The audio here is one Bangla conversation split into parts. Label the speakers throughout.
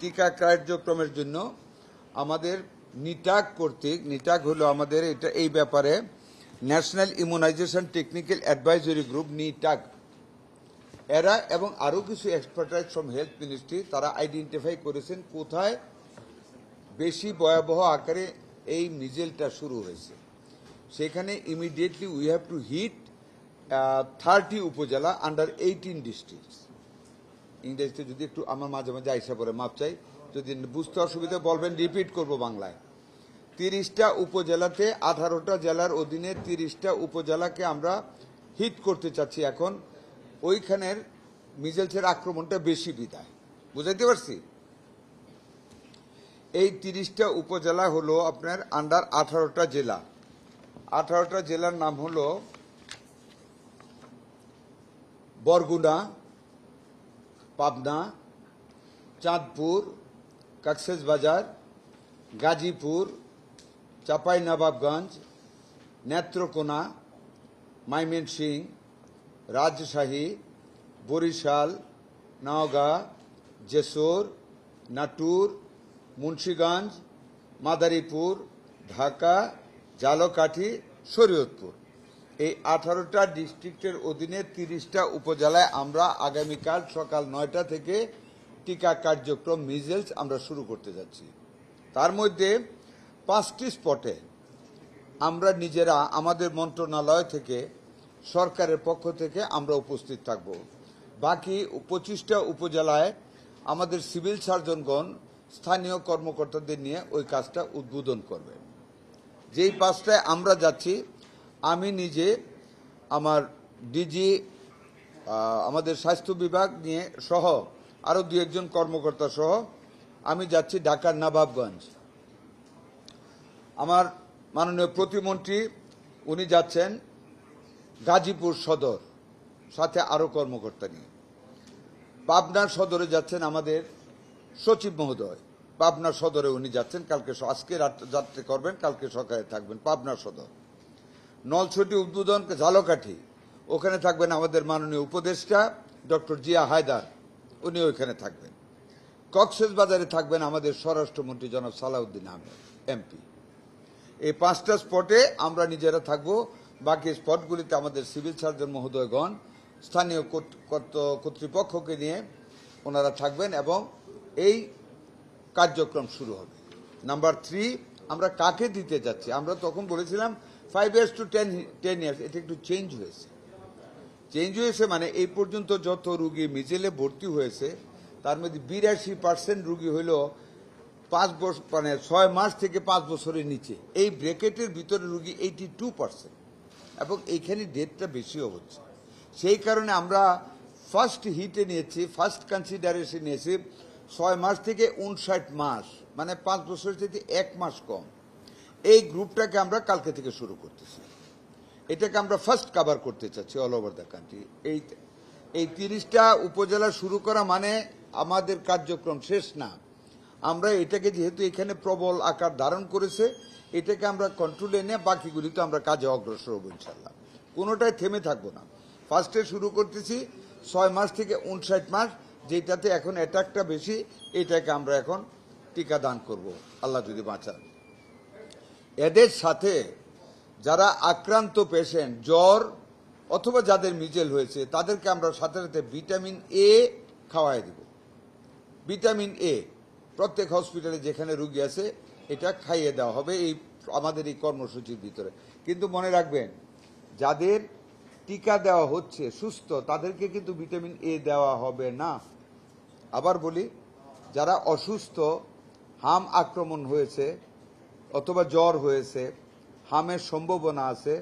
Speaker 1: টিকা কার্যক্রমের জন্য আমাদের নিটাক কর্তৃক, নিটাক হলো আমাদের এটা এই ব্যাপারে national immunisation technical advisory group NITAG, এরা এবং আরও কিছু এক্সপার্টাইজ ফ্রম হেলথ মিনিস্ট্রি তারা আইডেন্টিফাই করেছেন কোথায় বেশি ভয়াবহ আকারে এই মিজেলটা শুরু হয়েছে। সেখানে immediately we have to hit 30 উপজেলা আন্ডার 18 ডিস্ট্রিক্টস। ইংরেজিতে যদি একটু আমার মাঝে মাঝে আইসা পড়ে মাপ চাই, যদি বুঝতে অসুবিধা বলবেন, রিপিট করব বাংলায়। 30টা উপজেলাতে 18টা জেলার অধীনে 30টা উপজেলাকে আমরা হিট করতে চাচ্ছি। এখন ওইখানের মিজেলসের আক্রমণটা বেশি বিদায়, বুঝাইতে পারছি? এই 30টা উপজেলা হলো আপনার আন্ডার 18টা জেলা। 18টা জেলার নাম হলো বরগুনা, পাবনা, চাঁদপুর, কক্সবাজার, গাজীপুর, চাঁপাইনবাবগঞ্জ, নেত্রকোনা, ময়মনসিংহ, রাজশাহী, বরিশাল, নওগাঁ, যশোর, নাটোর, মুন্সিগঞ্জ, মাদারীপুর, ঢাকা, ঝালকাঠি, শরীয়তপুর। এই 18টা ডিস্ট্রিক্টের অধীনে 30টা উপজেলায় আমরা আগামীকাল সকাল 9টা থেকে টিকা কার্যক্রম মিজেলস আমরা শুরু করতে যাচ্ছি। তার মধ্যে 5টি স্পটে আমরা নিজেরা আমাদের মন্ত্রণালয় থেকে, সরকারের পক্ষ থেকে আমরা উপস্থিত থাকব। বাকি 25টা উপজেলায় আমাদের সিভিল সার্জনগণ স্থানীয় কর্মকর্তাদের নিয়ে ওই কাজটা উদ্বোধন করবে। যেই 5টায় আমরা যাচ্ছি, আমি নিজে আমার ডিজি, আমাদের স্বাস্থ্য বিভাগ নিয়ে সহ আরও 2-1 কর্মকর্তা সহ আমি যাচ্ছি ঢাকার নবাবগঞ্জ। আমার মাননীয় প্রতিমন্ত্রী উনি যাচ্ছেন গাজীপুর সদর, সাথে আরও কর্মকর্তা নিয়ে। পাবনার সদরে যাচ্ছেন আমাদের সচিব মহোদয়, পাবনা সদরে উনি যাচ্ছেন। আজকে রাত্রে করবেন, কালকে সকালে থাকবেন পাবনা সদর। নলছটি উদ্বোধন ঝালকাঠি, ওখানে থাকবেন আমাদের মাননীয় উপদেষ্টা ডক্টর জিয়া হায়দার, উনি ওইখানে থাকবেন। কক্সবাজারে থাকবেন আমাদের স্বরাষ্ট্রমন্ত্রী জনাব সালাউদ্দিন আহমেদ এমপি। এই 5টা স্পটে আমরা নিজেরা থাকব। বাকি স্পটগুলিতে আমাদের সিভিল সার্জন মহোদয়গণ স্থানীয় কর্তৃপক্ষকে নিয়ে ওনারা থাকবেন এবং এই কার্যক্রম শুরু হবে। নাম্বার 3, আমরা কাকে দিতে যাচ্ছি? আমরা তখন বলেছিলাম 5 years to 10 years, এটা একটু চেঞ্জ হয়েছে। মানে এই পর্যন্ত যত রুগী মিজেলে ভর্তি হয়েছে তার মধ্যে 82% রুগী হইল 5 বছর, মানে 6 মাস থেকে 5 বছরের নিচে। এই ব্র্যাকেটের ভিতরে রুগী 82%, এবং এইখানে ডেটটা বেশিও হচ্ছে। সেই কারণে আমরা ফার্স্ট হিটে নিয়েছি, ফার্স্ট কনসিডারেশন নিয়েছি 6 মাস থেকে 59 মাস, মানে 5 বছর থেকে 1 মাস কম। এই গ্রুপটাকে আমরা কালকে থেকে শুরু করতেছি। এটাকে আমরা ফার্স্ট কভার করতে চাচ্ছি অল ওভার দ্য কান্ট্রি। এই 30টা উপজেলা শুরু করা মানে আমাদের কার্যক্রম শেষ না। আমরা এটাকে, যেহেতু এখানে প্রবল আকার ধারণ করেছে, এটাকে আমরা কন্ট্রোলে নিয়ে বাকিগুলি তো আমরা কাজে অগ্রসর হব ইনশাল্লাহ। কোনোটাই থেমে থাকবো না। ফার্স্টে শুরু করতেছি 6 মাস থেকে 59 মাস, যেটাতে এখন অ্যাটাকটা বেশি, এটাকে আমরা এখন টিকা দান করব আল্লাহ যদি বাঁচান। এদের সাথে যারা আক্রান্ত পেশেন্ট, জ্বর অথবা যাদের মিজেল হয়েছে, তাদেরকে আমরা সাথে সাথে ভিটামিন এ খাওয়াই দেব। ভিটামিন এ প্রত্যেক হসপিটালে যেখানে রুগী আছে এটা খাইয়ে দেওয়া হবে এই আমাদের এই কর্মসূচির ভিতরে। কিন্তু মনে রাখবেন, যাদের টিকা দেওয়া হচ্ছে সুস্থ, তাদেরকে কিন্তু ভিটামিন এ দেওয়া হবে না। আবার বলি, যারা অসুস্থ, হাম আক্রমণ হয়েছে অথবা জ্বর হয়েছে, হামের সম্ভাবনা আছে,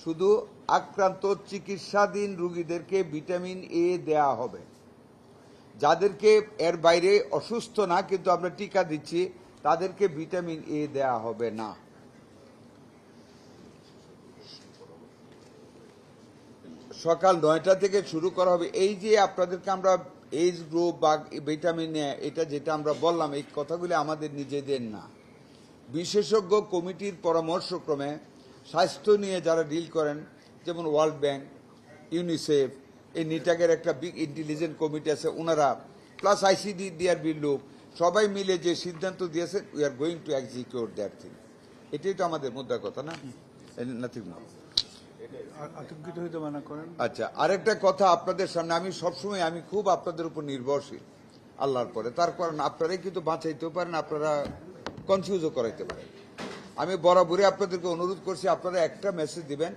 Speaker 1: শুধু আক্রান্ত চিকিৎসাধীন রোগীদেরকে ভিটামিন এ দেয়া হবে। যাদেরকে এর বাইরে অসুস্থ না কিন্তু আমরা টিকা দিচ্ছি, তাদেরকে ভিটামিন এ দেয়া হবে না। সকাল 9টা থেকে শুরু করা হবে। এই যে আপনাদেরকে আমরা এজ গ্রুপ বা ভিটামিন এ, এটা যেটা আমরা বললাম, এই কথাগুলি আমাদের নিজেদের না, বিশেষজ্ঞ কমিটির পরামর্শক্রমে স্বাস্থ্য নিয়ে যারা ডিল করেন, যেমন ওয়ার্ল্ড ব্যাংক, ইউনিসেফ, এই নিটাকের একটা বিগ ইন্টেলিজেন্ট কমিটি আছে, ওনারা প্লাস আইসিডিডিআরবির লোক, সবাই মিলে যে সিদ্ধান্ত দিয়েছেন, we are going to execute that thing. এটাই তো আমাদের মুদ্রা কথা, না? Nothing more.
Speaker 2: আতঙ্কিত হইতে মানা করেন।
Speaker 1: আচ্ছা, আরেকটা কথা আপনাদের সামনে, আমি সবসময় আমি খুব আপনাদের উপর নির্ভরশীল আল্লাহর পরে। তার কারণ আপনারাই কিন্তু বাঁচাইতেও পারেন, আপনারা কনফিউজও করাইতে পারেন। আমি বরাবরই আপনাদেরকে অনুরোধ করছি, আপনারা একটা মেসেজ দিবেন।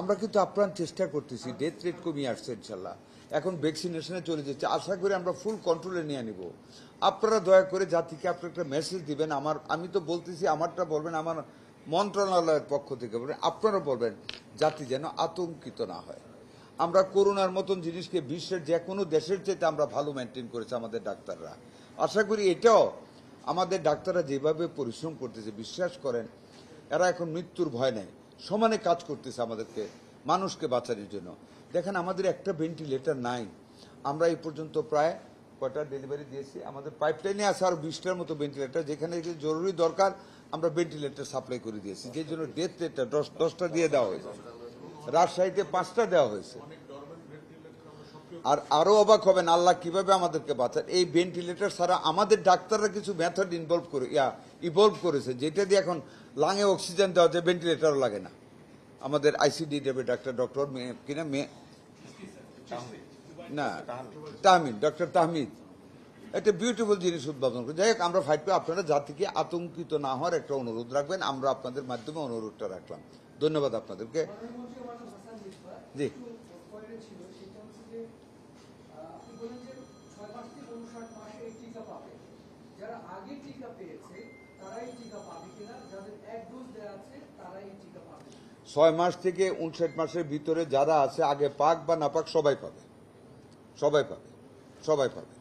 Speaker 1: আমরা কিন্তু আপ্রাণ চেষ্টা করতেছি, ডেথ রেট কমিয়ে আসছে ইনশাল্লাহ, এখন ভ্যাকসিনেশনে চলে যাচ্ছে, আশা করি আমরা ফুল কন্ট্রোলে নিয়ে নিব। আপনারা দয়া করে জাতিকে আপনারা একটা মেসেজ দিবেন। আমি তো বলতেছি, আমারটা বলবেন, আমার মন্ত্রণালয়ের পক্ষ থেকে বলবেন, আপনারা বলবেন জাতি যেন আতঙ্কিত না হয়। আমরা করোনার মতন জিনিসকে বিশ্বের যে কোনো দেশের চাইতে আমরা ভালো মেনটেন করেছি আমাদের ডাক্তাররা। আশা করি এটাও আমাদের ডাক্তাররা যেভাবে পরিশ্রম করতেছে, বিশ্বাস করেন এরা এখন মৃত্যুর ভয় নেই, সমানে কাজ করতেছে আমাদেরকে মানুষকে বাঁচানোর জন্য। দেখেন আমাদের একটা ভেন্টিলেটর নাই। আমরা এই পর্যন্ত প্রায় কয়টা ডেলিভারি দিয়েছি, আমাদের পাইপলাইনে আছে আরো 20টার মতো ভেন্টিলেটর, যেখানে জরুরি দরকার আমরা ভেন্টিলেটর সাপ্লাই করে দিয়েছি, যে জন্য ডেথ রেটটা 10টা দিয়ে দেওয়া হয়েছে, রাজশাহীতে 5টা দেওয়া হয়েছে। আর আরো অবাক হবেন আল্লাহ কিভাবে আমাদেরকে বাঁচান। এই ভেন্টিলেটর ছাড়া আমাদের ডাক্তাররা কিছু মেথড ইভলভ করেছে, যেটা দিয়ে এখন লাঙে অক্সিজেন দেওয়া যায়, ভেন্টিলেটরও লাগে না। আমাদের আইসিডি দেবে ডক্টর তাহমিদ, ডক্টর তাহমিদ একটা বিউটিফুল জিনিস উদ্ভাবন করে। যাই হোক, আমরা ফাইট করে আপনারা জাতিকে আতঙ্কিত না হওয়ার একটা অনুরোধ রাখবেন, আমরা আপনাদের মাধ্যমে অনুরোধটা রাখলাম। ধন্যবাদ আপনাদেরকে। জি,
Speaker 3: যারা আগে টিকা পেয়েছে তারাই টিকা পাবে কিনা, যাদের এক ডোজ দেওয়া আছে তারাই টিকা পাবে?
Speaker 1: 6 মাস থেকে 59 মাসের ভিতরে যারা আছে, আগে পাক বা না পাক, সবাই পাবে, সবাই পাবে, সবাই পাবে।